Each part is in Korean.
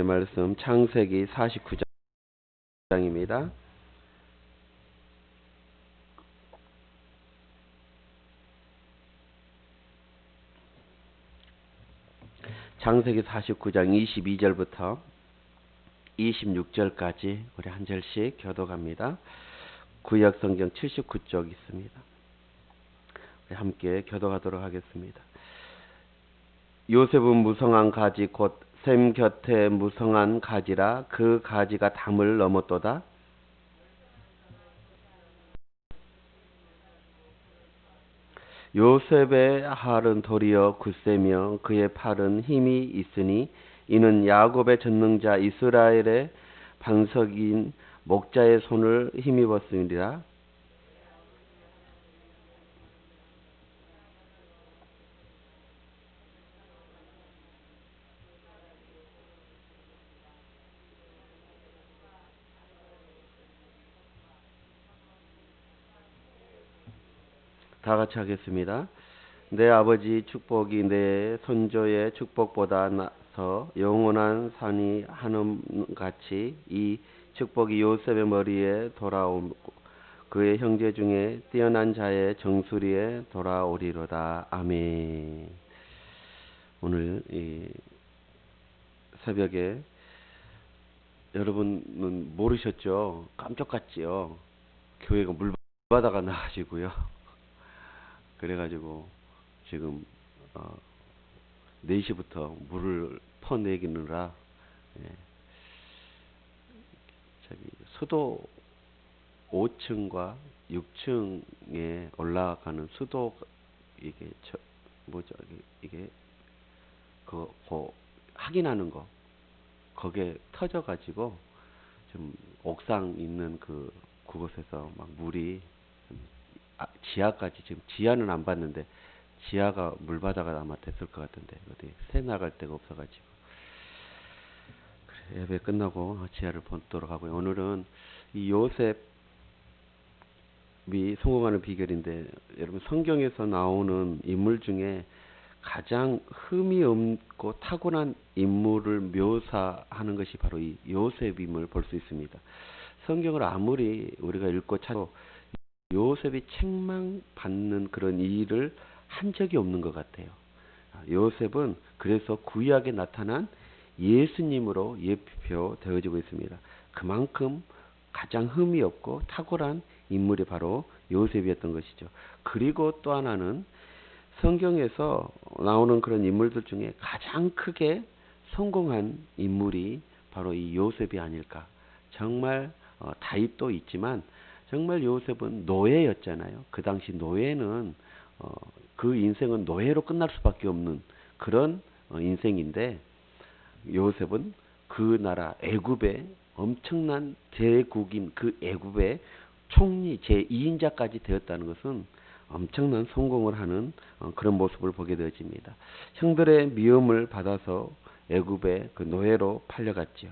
말씀 창세기 49장입니다. 창세기 49장 22절부터 26절까지 우리 한 절씩 교독합니다. 구약 성경 79쪽 있습니다. 우리 함께 교독하도록 하겠습니다. 요셉은 무성한 가지 곧 셈 곁에 무성한 가지라 그 가지가 담을 넘었도다. 요셉의 할은 도리어 굳세며 그의 팔은 힘이 있으니 이는 야곱의 전능자 이스라엘의 반석인 목자의 손을 힘입었으리라. 다 같이 하겠습니다. 내 아버지 축복이 내 선조의 축복보다 나서 영원한 산이 한음같이 이 축복이 요셉의 머리에 돌아오고 그의 형제 중에 뛰어난 자의 정수리에 돌아오리로다. 아멘. 오늘 이 새벽에 여러분은 모르셨죠? 깜짝같지요? 교회가 물바다가 나가지고요. 그래가지고 지금 4시부터 물을 퍼내기느라 저기 수도 5층과 6층에 올라가는 수도 이게 뭐죠? 이게 그 확인하는 거 거기에 터져가지고 좀 옥상 있는 그곳에서 막 물이 지하까지 지금 지하는 안 봤는데 지하가 물바다가 아마 됐을 것 같은데 어디 새 나갈 데가 없어가지고 그래, 예배 끝나고 지하를 보도록 하고요. 오늘은 이 요셉이 성공하는 비결인데 여러분 성경에서 나오는 인물 중에 가장 흠이 없고 타고난 인물을 묘사하는 것이 바로 이 요셉임을 볼 수 있습니다. 성경을 아무리 우리가 읽고 찾아도 요셉이 책망받는 그런 일을 한 적이 없는 것 같아요. 요셉은 그래서 구약에 나타난 예수님으로 예표되어지고 있습니다. 그만큼 가장 흠이 없고 탁월한 인물이 바로 요셉이었던 것이죠. 그리고 또 하나는 성경에서 나오는 그런 인물들 중에 가장 크게 성공한 인물이 바로 이 요셉이 아닐까. 정말 다윗도 있지만 정말 요셉은 노예였잖아요. 그 당시 노예는 그 인생은 노예로 끝날 수밖에 없는 그런 인생인데 요셉은 그 나라 애굽의 엄청난 제국인 그 애굽의 총리 제2인자까지 되었다는 것은 엄청난 성공을 하는 그런 모습을 보게 되어집니다. 형들의 미움을 받아서 애굽의 그 노예로 팔려갔지요.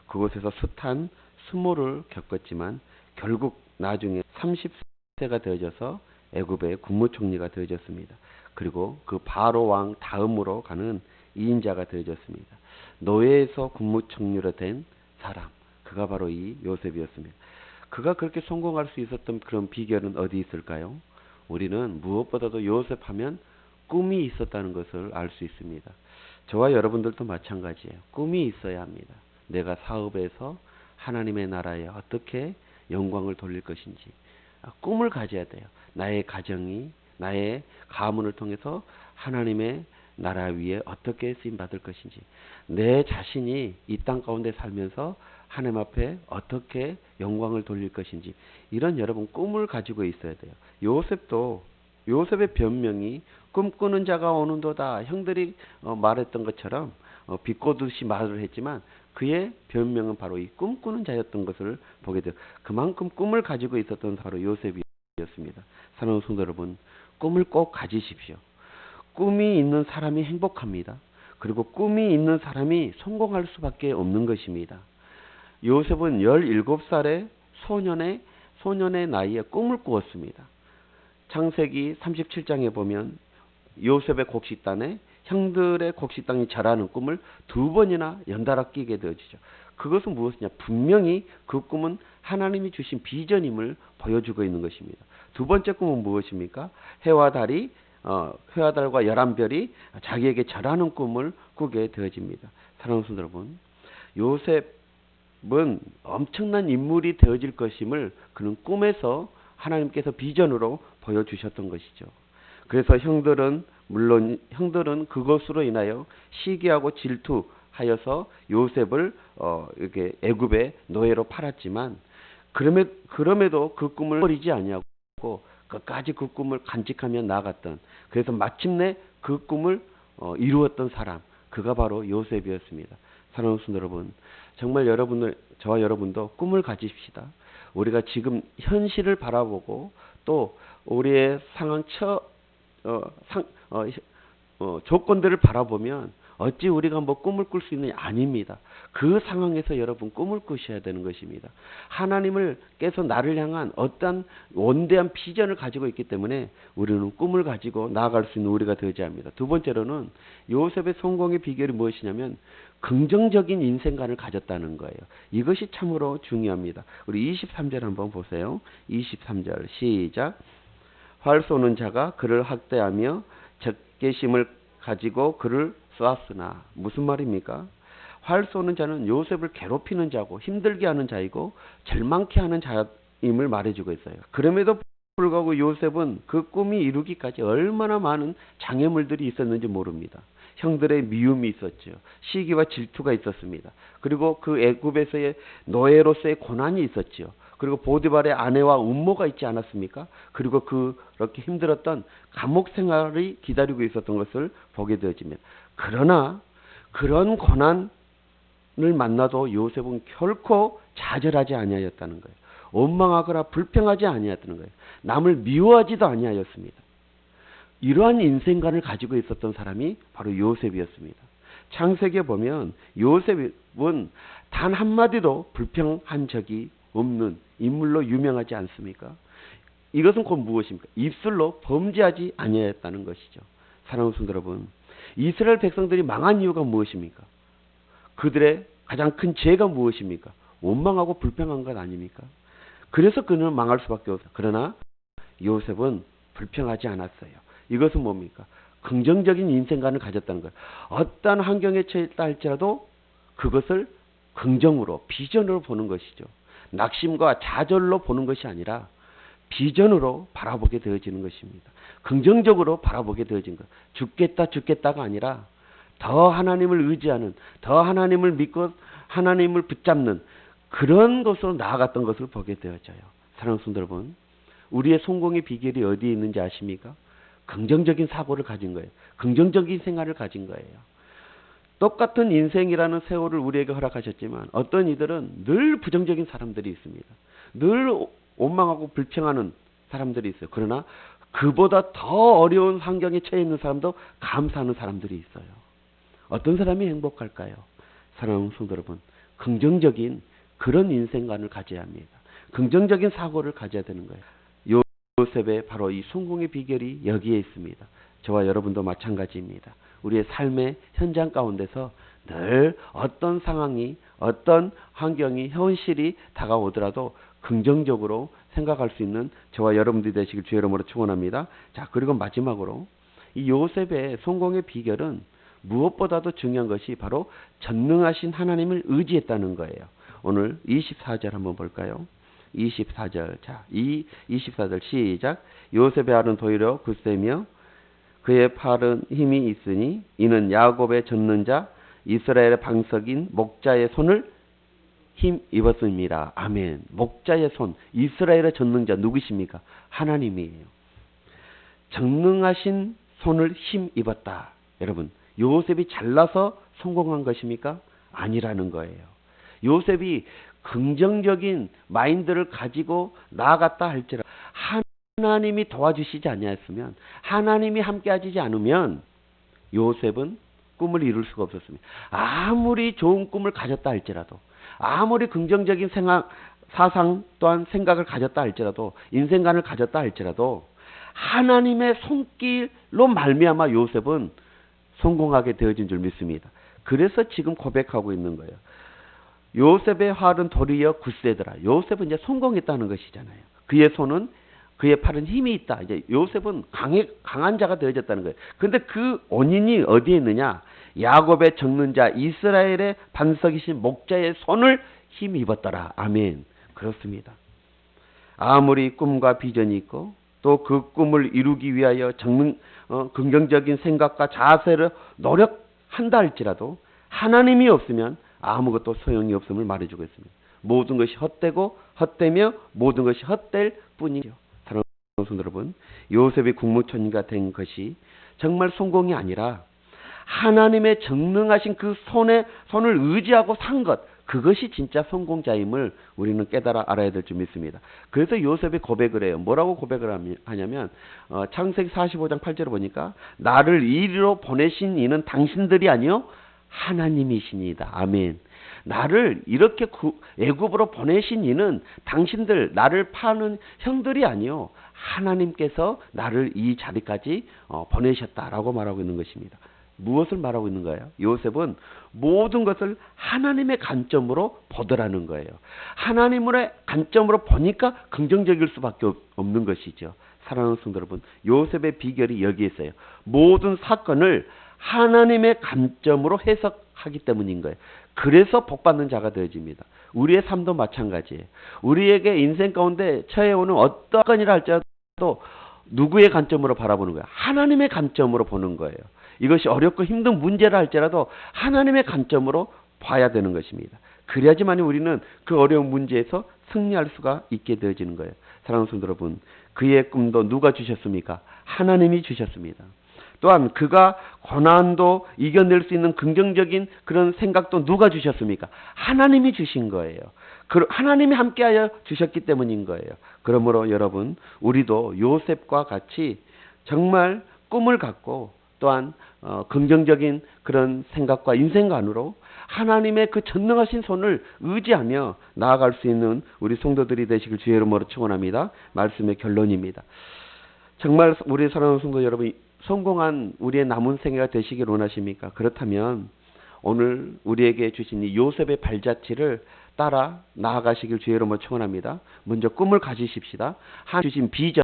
그곳에서 숱한 수모를 겪었지만 결국 나중에 30세가 되어져서 애굽의 국무총리가 되어졌습니다. 그리고 그 바로 왕 다음으로 가는 2인자가 되어졌습니다. 노예에서 국무총리로 된 사람, 그가 바로 이 요셉이었습니다. 그가 그렇게 성공할 수 있었던 그런 비결은 어디 있을까요? 우리는 무엇보다도 요셉하면 꿈이 있었다는 것을 알 수 있습니다. 저와 여러분들도 마찬가지예요. 꿈이 있어야 합니다. 내가 사업에서 하나님의 나라에 어떻게 영광을 돌릴 것인지 꿈을 가져야 돼요. 나의 가정이 나의 가문을 통해서 하나님의 나라 위에 어떻게 쓰임 받을 것인지 내 자신이 이 땅 가운데 살면서 하나님 앞에 어떻게 영광을 돌릴 것인지 이런 여러분 꿈을 가지고 있어야 돼요. 요셉의 변명이 꿈꾸는 자가 오는도다. 형들이 말했던 것처럼 비꼬듯이 말을 했지만 그의 변명은 바로 이 꿈꾸는 자였던 것을 보게 돼요. 그만큼 꿈을 가지고 있었던 바로 요셉이었습니다. 사랑하는 성도 여러분, 꿈을 꼭 가지십시오. 꿈이 있는 사람이 행복합니다. 그리고 꿈이 있는 사람이 성공할 수밖에 없는 것입니다. 요셉은 17살의 소년의 나이에 꿈을 꾸었습니다. 창세기 37장에 보면 요셉의 곡식단에 형들의 곡식 땅이 자라는 꿈을 두 번이나 연달아 끼게 되어지죠. 그것은 무엇이냐? 분명히 그 꿈은 하나님이 주신 비전임을 보여주고 있는 것입니다. 두 번째 꿈은 무엇입니까? 해와 달과 11별이 자기에게 절하는 꿈을 꾸게 되어집니다. 사랑하는 성도 여러분, 요셉은 엄청난 인물이 되어질 것임을 그는 꿈에서 하나님께서 비전으로 보여주셨던 것이죠. 그래서 형들은 그것으로 인하여 시기하고 질투하여서 요셉을 이렇게 애굽의 노예로 팔았지만, 그럼에도 그 꿈을 버리지 아니하고 끝까지 그 꿈을 간직하며 나아갔던, 그래서 마침내 그 꿈을 이루었던 사람, 그가 바로 요셉이었습니다. 사랑하는 성도 여러분, 정말 저와 여러분도 꿈을 가집시다. 우리가 지금 현실을 바라보고 또 우리의 조건들을 바라보면 어찌 우리가 꿈을 꿀 수 있느냐? 아닙니다. 그 상황에서 여러분 꿈을 꾸셔야 되는 것입니다. 하나님께서 나를 향한 어떤 원대한 비전을 가지고 있기 때문에 우리는 꿈을 가지고 나아갈 수 있는 우리가 되어야 합니다. 두 번째로는 요셉의 성공의 비결이 무엇이냐면 긍정적인 인생관을 가졌다는 거예요. 이것이 참으로 중요합니다. 우리 23절 한번 보세요. 23절 시작. 활 쏘는 자가 그를 학대하며 적개심을 가지고 그를 쏘았으나, 무슨 말입니까? 활 쏘는 자는 요셉을 괴롭히는 자고 힘들게 하는 자이고 절망케 하는 자임을 말해주고 있어요. 그럼에도 불구하고 요셉은 그 꿈이 이루기까지 얼마나 많은 장애물들이 있었는지 모릅니다. 형들의 미움이 있었죠. 시기와 질투가 있었습니다. 그리고 그 애굽에서의 노예로서의 고난이 있었죠. 그리고 보디발의 아내와 음모가 있지 않았습니까? 그리고 그렇게 힘들었던 감옥 생활이 기다리고 있었던 것을 보게 되어집니다. 그러나 그런 고난을 만나도 요셉은 결코 좌절하지 아니하였다는 거예요. 원망하거나 불평하지 아니하였다는 거예요. 남을 미워하지도 아니하였습니다. 이러한 인생관을 가지고 있었던 사람이 바로 요셉이었습니다. 창세기에 보면 요셉은 단 한마디도 불평한 적이 없는 인물로 유명하지 않습니까? 이것은 곧 무엇입니까? 입술로 범죄하지 아니하였다는 것이죠. 사랑하는 성도 여러분, 이스라엘 백성들이 망한 이유가 무엇입니까? 그들의 가장 큰 죄가 무엇입니까? 원망하고 불평한 것 아닙니까? 그래서 그는 망할 수밖에 없어요. 그러나 요셉은 불평하지 않았어요. 이것은 뭡니까? 긍정적인 인생관을 가졌다는 거예요. 어떤 환경에 처했다 할지라도 그것을 긍정으로, 비전으로 보는 것이죠. 낙심과 좌절로 보는 것이 아니라 비전으로 바라보게 되어지는 것입니다. 긍정적으로 바라보게 되어진 것. 죽겠다가 아니라 더 하나님을 의지하는, 더 하나님을 믿고 하나님을 붙잡는 그런 것으로 나아갔던 것을 보게 되어져요. 사랑하는 성도 여러분, 우리의 성공의 비결이 어디에 있는지 아십니까? 긍정적인 사고를 가진 거예요. 긍정적인 생활을 가진 거예요. 똑같은 인생이라는 세월을 우리에게 허락하셨지만 어떤 이들은 늘 부정적인 사람들이 있습니다. 늘 원망하고 불평하는 사람들이 있어요. 그러나 그보다 더 어려운 환경에 처해 있는 사람도 감사하는 사람들이 있어요. 어떤 사람이 행복할까요? 사랑하는 성도 여러분, 긍정적인 그런 인생관을 가져야 합니다. 긍정적인 사고를 가져야 되는 거예요. 요셉의 바로 이 성공의 비결이 여기에 있습니다. 저와 여러분도 마찬가지입니다. 우리의 삶의 현장 가운데서 늘 어떤 상황이, 어떤 환경이, 현실이 다가오더라도 긍정적으로 생각할 수 있는 저와 여러분들이 되시길 주의 이름으로 축원합니다. 자, 그리고 마지막으로 이 요셉의 성공의 비결은 무엇보다도 중요한 것이 바로 전능하신 하나님을 의지했다는 거예요. 오늘 24절 한번 볼까요? 24절. 자, 24절 시작. 요셉의 알은 도리어 굳세며 그의 팔은 힘이 있으니 이는 야곱의 젖는 자 이스라엘의 방석인 목자의 손을 힘 입었습니다. 아멘. 목자의 손, 이스라엘의 젖는 자 누구십니까? 하나님이에요. 전능하신 손을 힘 입었다. 여러분, 요셉이 잘나서 성공한 것입니까? 아니라는 거예요. 요셉이 긍정적인 마인드를 가지고 나아갔다 할지라도 하나님이 도와주시지 아니하였으면, 하나님이 함께하지 않으면 요셉은 꿈을 이룰 수가 없었습니다. 아무리 좋은 꿈을 가졌다 할지라도, 아무리 긍정적인 사상 또한 생각을 가졌다 할지라도, 인생관을 가졌다 할지라도 하나님의 손길로 말미암아 요셉은 성공하게 되어진 줄 믿습니다. 그래서 지금 고백하고 있는 거예요. 요셉의 활은 도리어 굳세더라. 요셉은 이제 성공했다는 것이잖아요. 그의 손은, 그의 팔은 힘이 있다. 이제 요셉은 강한 자가 되어졌다는 거예요. 근데 그 원인이 어디에 있느냐? 야곱의 적는 자, 이스라엘의 반석이신 목자의 손을 힘입었더라. 아멘. 그렇습니다. 아무리 꿈과 비전이 있고 또 그 꿈을 이루기 위하여 긍정적인 생각과 자세를 노력한다 할지라도 하나님이 없으면 아무것도 소용이 없음을 말해주고 있습니다. 모든 것이 헛되고 헛되며 모든 것이 헛될 뿐이죠. 사랑하는 성도 여러분, 요셉이 국무총리가 된 것이 정말 성공이 아니라 하나님의 전능하신 그 손을 의지하고 산 것, 그것이 진짜 성공자임을 우리는 깨달아 알아야 될 줄 믿습니다. 그래서 요셉이 고백을 해요. 뭐라고 고백을 하냐면 창세기 45장 8절을 보니까 나를 이리로 보내신 이는 당신들이 아니요 하나님이시니이다. 아멘. 나를 이렇게 애굽으로 보내신 이는 당신들, 나를 파는 형들이 아니요 하나님께서 나를 이 자리까지 보내셨다라고 말하고 있는 것입니다. 무엇을 말하고 있는 거예요? 요셉은 모든 것을 하나님의 관점으로 보더라는 거예요. 하나님의 관점으로 보니까 긍정적일 수밖에 없는 것이죠. 사랑하는 성도 여러분, 요셉의 비결이 여기에 있어요. 모든 사건을 하나님의 관점으로 해석하기 때문인 거예요. 그래서 복받는 자가 되어집니다. 우리의 삶도 마찬가지예요. 우리에게 인생 가운데 처해오는 어떤 건이라 할지라도 누구의 관점으로 바라보는 거예요? 하나님의 관점으로 보는 거예요. 이것이 어렵고 힘든 문제라 할지라도 하나님의 관점으로 봐야 되는 것입니다. 그래야지만 우리는 그 어려운 문제에서 승리할 수가 있게 되어지는 거예요. 사랑하는 성도 여러분, 그의 꿈도 누가 주셨습니까? 하나님이 주셨습니다. 또한 그가 고난도 이겨낼 수 있는 긍정적인 그런 생각도 누가 주셨습니까? 하나님이 주신 거예요. 하나님이 함께하여 주셨기 때문인 거예요. 그러므로 여러분, 우리도 요셉과 같이 정말 꿈을 갖고 또한 긍정적인 그런 생각과 인생관으로 하나님의 그 전능하신 손을 의지하며 나아갈 수 있는 우리 성도들이 되시길 주의 이름으로 축원합니다. 말씀의 결론입니다. 정말 우리 사랑하는 성도 여러분, 성공한 우리의 남은 생애가 되시길 원하십니까? 그렇다면 오늘 우리에게 주신 이 요셉의 발자취를 따라 나아가시길 주의 이름으로 축원합니다. 먼저 꿈을 가지십시다. 하나님 주신 비전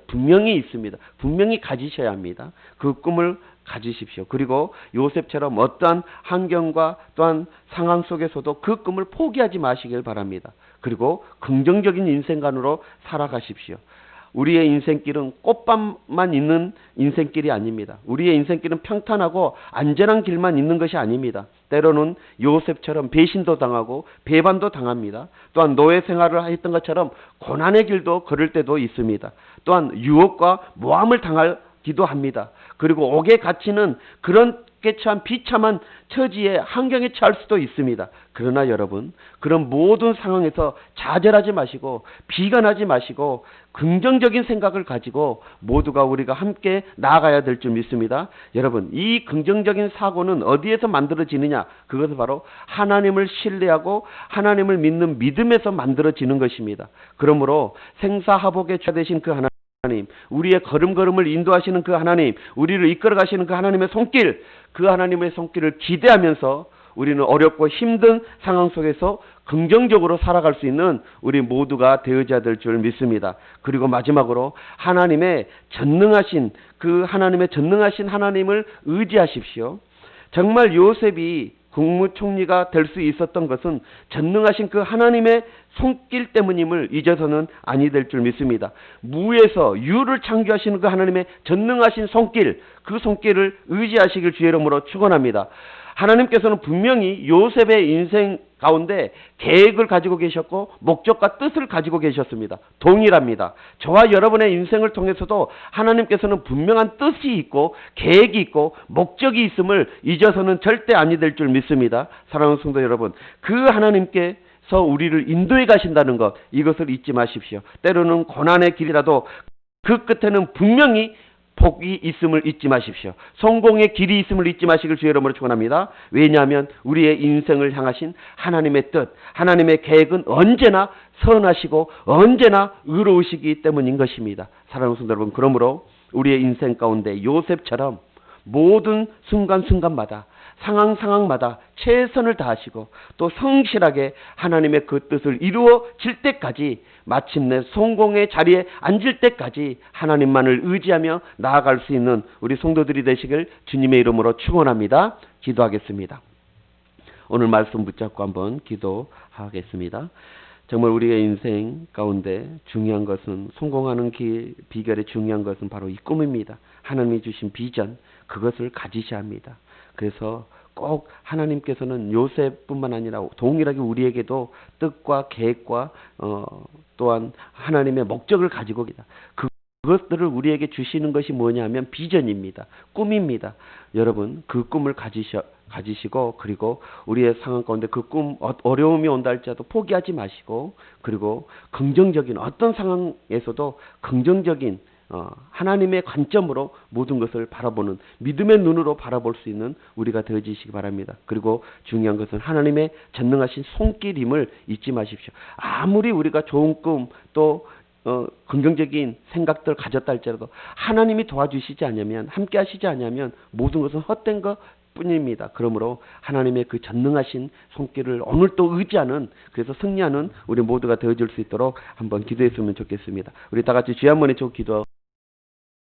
분명히 있습니다. 분명히 가지셔야 합니다. 그 꿈을 가지십시오. 그리고 요셉처럼 어떠한 환경과 또한 상황 속에서도 그 꿈을 포기하지 마시길 바랍니다. 그리고 긍정적인 인생관으로 살아가십시오. 우리의 인생길은 꽃밭만 있는 인생길이 아닙니다. 우리의 인생길은 평탄하고 안전한 길만 있는 것이 아닙니다. 때로는 요셉처럼 배신도 당하고 배반도 당합니다. 또한 노예 생활을 했던 것처럼 고난의 길도 걸을 때도 있습니다. 또한 유혹과 모함을 당하기도 합니다. 그리고 옥에 갇히는 그런 참 비참한 처지에 환경에 처할 수도 있습니다. 그러나 여러분, 그런 모든 상황에서 좌절하지 마시고 비관하지 마시고 긍정적인 생각을 가지고 모두가 우리가 함께 나아가야 될 줄 믿습니다. 여러분, 이 긍정적인 사고는 어디에서 만들어지느냐? 그것은 바로 하나님을 신뢰하고 하나님을 믿는 믿음에서 만들어지는 것입니다. 그러므로 생사화복의 주 되신 그 하나님, 우리의 걸음걸음을 인도하시는 그 하나님, 우리를 이끌어가시는 그 하나님의 손길, 그 하나님의 손길을 기대하면서 우리는 어렵고 힘든 상황 속에서 긍정적으로 살아갈 수 있는 우리 모두가 되어져야 될 줄 믿습니다. 그리고 마지막으로 하나님의 전능하신 하나님을 의지하십시오. 정말 요셉이 국무총리가 될 수 있었던 것은 전능하신 그 하나님의 손길 때문임을 잊어서는 아니 될 줄 믿습니다. 무에서 유를 창조하시는 그 하나님의 전능하신 손길, 그 손길을 의지하시길 주의 이름으로 축원합니다. 하나님께서는 분명히 요셉의 인생 가운데 계획을 가지고 계셨고 목적과 뜻을 가지고 계셨습니다. 동일합니다. 저와 여러분의 인생을 통해서도 하나님께서는 분명한 뜻이 있고 계획이 있고 목적이 있음을 잊어서는 절대 아니 될 줄 믿습니다. 사랑하는 성도 여러분, 그 하나님께서 우리를 인도해 가신다는 것, 이것을 잊지 마십시오. 때로는 고난의 길이라도 그 끝에는 분명히 복이 있음을 잊지 마십시오. 성공의 길이 있음을 잊지 마시길 주의 이름으로 축원합니다. 왜냐하면 우리의 인생을 향하신 하나님의 뜻, 하나님의 계획은 언제나 선하시고 언제나 의로우시기 때문인 것입니다. 사랑하는 성도 여러분, 그러므로 우리의 인생 가운데 요셉처럼 모든 순간순간마다 상황마다 최선을 다하시고 또 성실하게 하나님의 그 뜻을 이루어질 때까지 마침내 성공의 자리에 앉을 때까지 하나님만을 의지하며 나아갈 수 있는 우리 성도들이 되시길 주님의 이름으로 축원합니다. 기도하겠습니다. 오늘 말씀 붙잡고 한번 기도하겠습니다. 정말 우리의 인생 가운데 중요한 것은 성공하는 비결의 중요한 것은 바로 이 꿈입니다. 하나님이 주신 비전 그것을 가지셔야 합니다. 그래서 꼭 하나님께서는 요셉뿐만 아니라 동일하게 우리에게도 뜻과 계획과 또한 하나님의 목적을 가지고 계다. 그것들을 우리에게 주시는 것이 뭐냐면 비전입니다. 꿈입니다. 여러분 그 꿈을 가지시고 그리고 우리의 상황 가운데 그 꿈 어려움이 온다 할지라도 포기하지 마시고 그리고 긍정적인 어떤 상황에서도 긍정적인 하나님의 관점으로 모든 것을 바라보는 믿음의 눈으로 바라볼 수 있는 우리가 되어지시기 바랍니다. 그리고 중요한 것은 하나님의 전능하신 손길임을 잊지 마십시오. 아무리 우리가 좋은 꿈 또 긍정적인 생각들 가졌다 할지라도 하나님이 도와주시지 않으면 함께 하시지 않으면 모든 것은 헛된 것 뿐입니다. 그러므로 하나님의 그 전능하신 손길을 오늘도 의지하는 그래서 승리하는 우리 모두가 되어질 수 있도록 한번 기도했으면 좋겠습니다. 우리 다 같이 주여 한번 해주고 기도